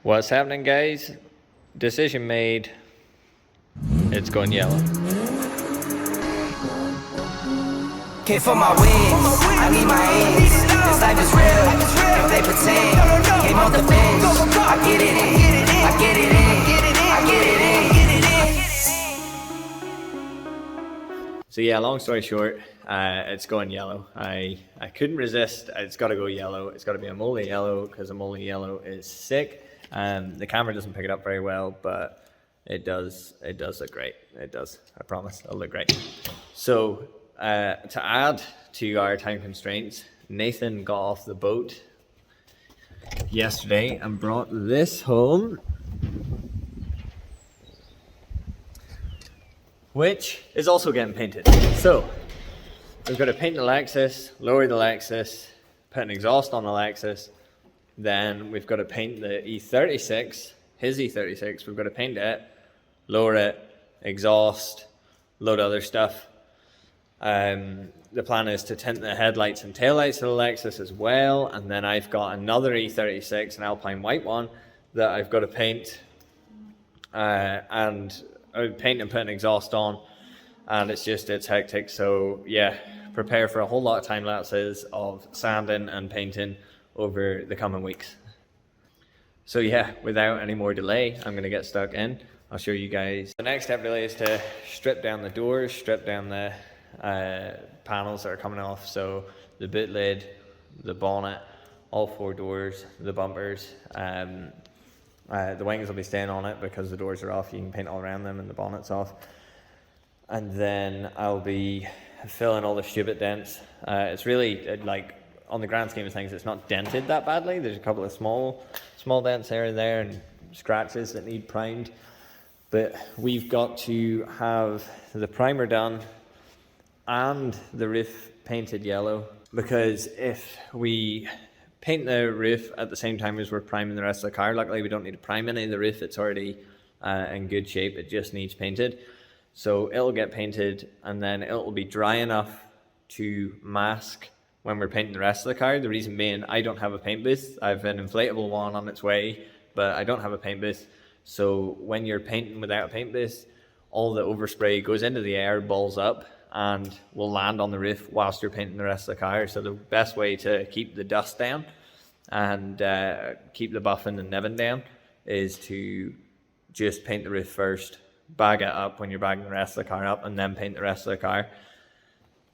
What's happening, guys? Decision made. It's going yellow. Came for my wins, I need my ends. This life is real, if they pretend. Game on the bench, I get it in, I get it in, I get it in. So yeah, long story short, it's going yellow. I couldn't resist. It's got to go yellow. It's got to be a moly yellow because a moly yellow is sick. The camera doesn't pick it up very well, but it does look great. It does. I promise it'll look great. So to add to our time constraints, Nathan got off the boat yesterday and brought this home, which is also getting painted. So we've got to paint the Lexus, lower the Lexus, put an exhaust on the Lexus. Then we've got to paint the E36, his E36. We've got to paint it, lower it, exhaust, load of other stuff. The plan is to tint the headlights and taillights of the Lexus as well. And then I've got another E36, an Alpine white one, that I've got to paint and paint and put an exhaust on. And it's hectic. So yeah, prepare for a whole lot of time lapses of sanding and painting over the coming weeks. So yeah, without any more delay, I'm going to get stuck in. I'll show you guys. The next step really is to strip down the doors, strip down the panels that are coming off. So the boot lid, the bonnet, all four doors, the bumpers. The wings will be staying on it because the doors are off. You can paint all around them and the bonnet's off. And then I'll be filling all the stupid dents. It's really like, on the grand scheme of things, it's not dented that badly. There's a couple of small dents here and there and scratches that need primed. But we've got to have the primer done and the roof painted yellow, because if we paint the roof at the same time as we're priming the rest of the car, luckily we don't need to prime any of the roof. It's already in good shape. It just needs painted. So it'll get painted and then it'll be dry enough to mask when we're painting the rest of the car. The reason being, I don't have a paint booth. I have an inflatable one on its way, but I don't have a paint booth. So when you're painting without a paint booth, all the overspray goes into the air, balls up, and will land on the roof whilst you're painting the rest of the car. So the best way to keep the dust down and keep the buffing and nebbing down is to just paint the roof first, bag it up when you're bagging the rest of the car up, and then paint the rest of the car.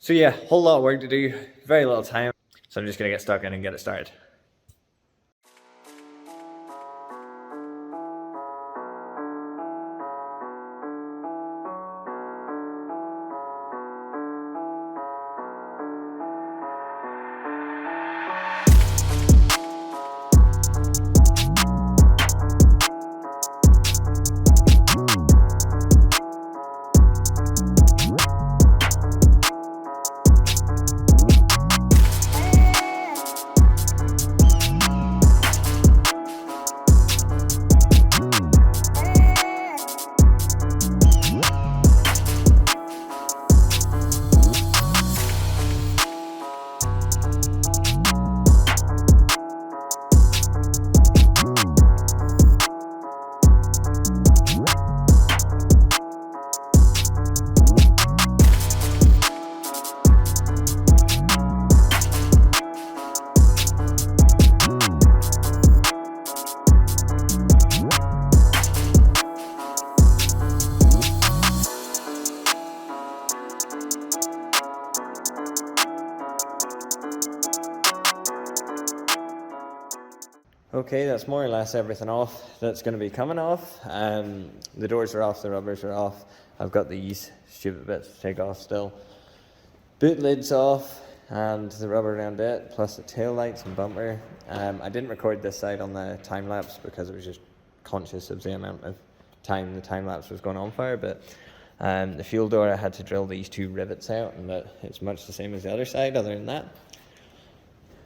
So yeah, whole lot of work to do, very little time. So I'm just gonna get stuck in and get it started. Okay, that's more or less everything off that's going to be coming off. The doors are off, the rubbers are off. I've got these stupid bits to take off still. Boot lid's off and the rubber around it, plus the tail lights and bumper. I didn't record this side on the time lapse because I was just conscious of the amount of time the time lapse was going on for. But the fuel door, I had to drill these two rivets out, and it's much the same as the other side other than that.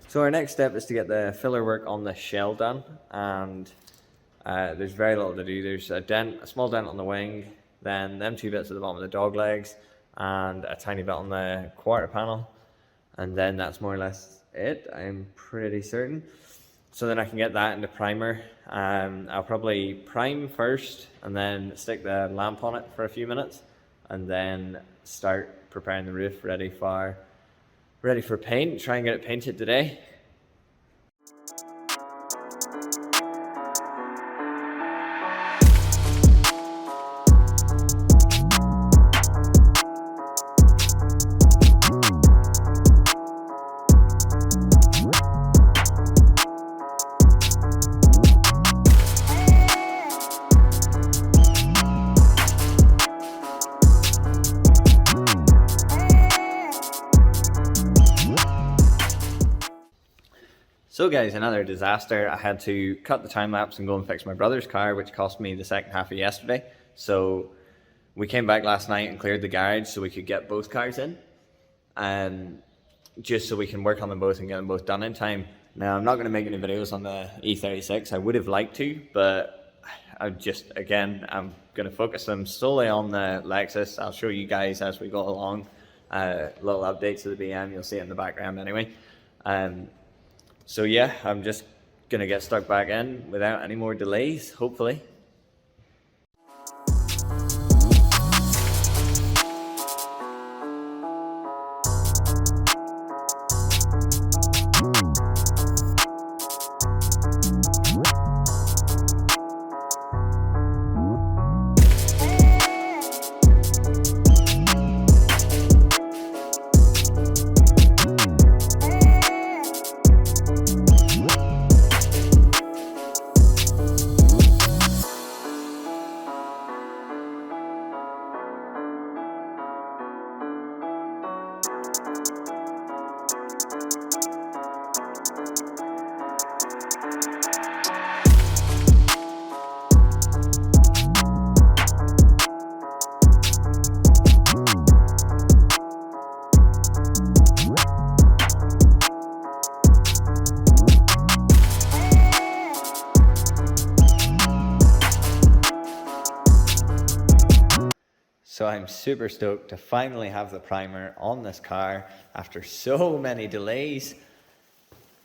So our next step is to get the filler work on the shell done, and there's very little to do. There's a small dent on the wing, then them two bits at the bottom of the dog legs, and a tiny bit on the quarter panel, and then that's more or less it, I'm pretty certain. so then I can get that into primer. I'll probably prime first and then stick the lamp on it for a few minutes and then start preparing the roof ready for paint. Try and get it painted today. So guys, another disaster. I had to cut the time lapse and go and fix my brother's car, which cost me the second half of yesterday. So we came back last night and cleared the garage so we could get both cars in, and just so we can work on them both and get them both done in time. Now, I'm not going to make any videos on the E36. I would have liked to, but I'm going to focus them solely on the Lexus. I'll show you guys as we go along little updates of the BM. You'll see it in the background anyway. So yeah, I'm just going to get stuck back in without any more delays, hopefully. So I'm super stoked to finally have the primer on this car after so many delays.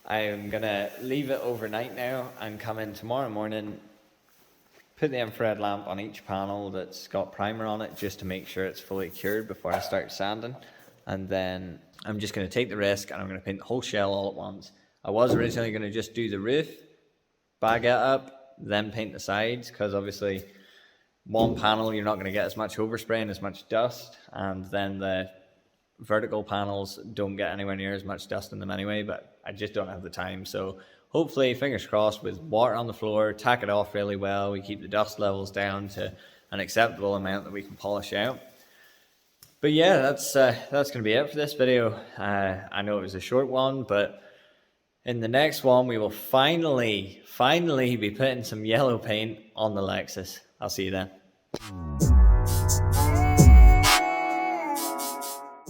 I'm gonna leave it overnight now and come in tomorrow morning, put the infrared lamp on each panel that's got primer on it just to make sure it's fully cured before I start sanding. And then I'm just gonna take the risk and I'm gonna paint the whole shell all at once. I was originally gonna just do the roof, bag it up, then paint the sides, because obviously one panel you're not going to get as much overspray and as much dust, and then the vertical panels don't get anywhere near as much dust in them anyway, but I just don't have the time. So hopefully, fingers crossed, with water on the floor, tack it off really well, we keep the dust levels down to an acceptable amount that we can polish out. But yeah, that's going to be it for this video. I know it was a short one, but in the next one we will finally be putting some yellow paint on the Lexus. I'll see you then.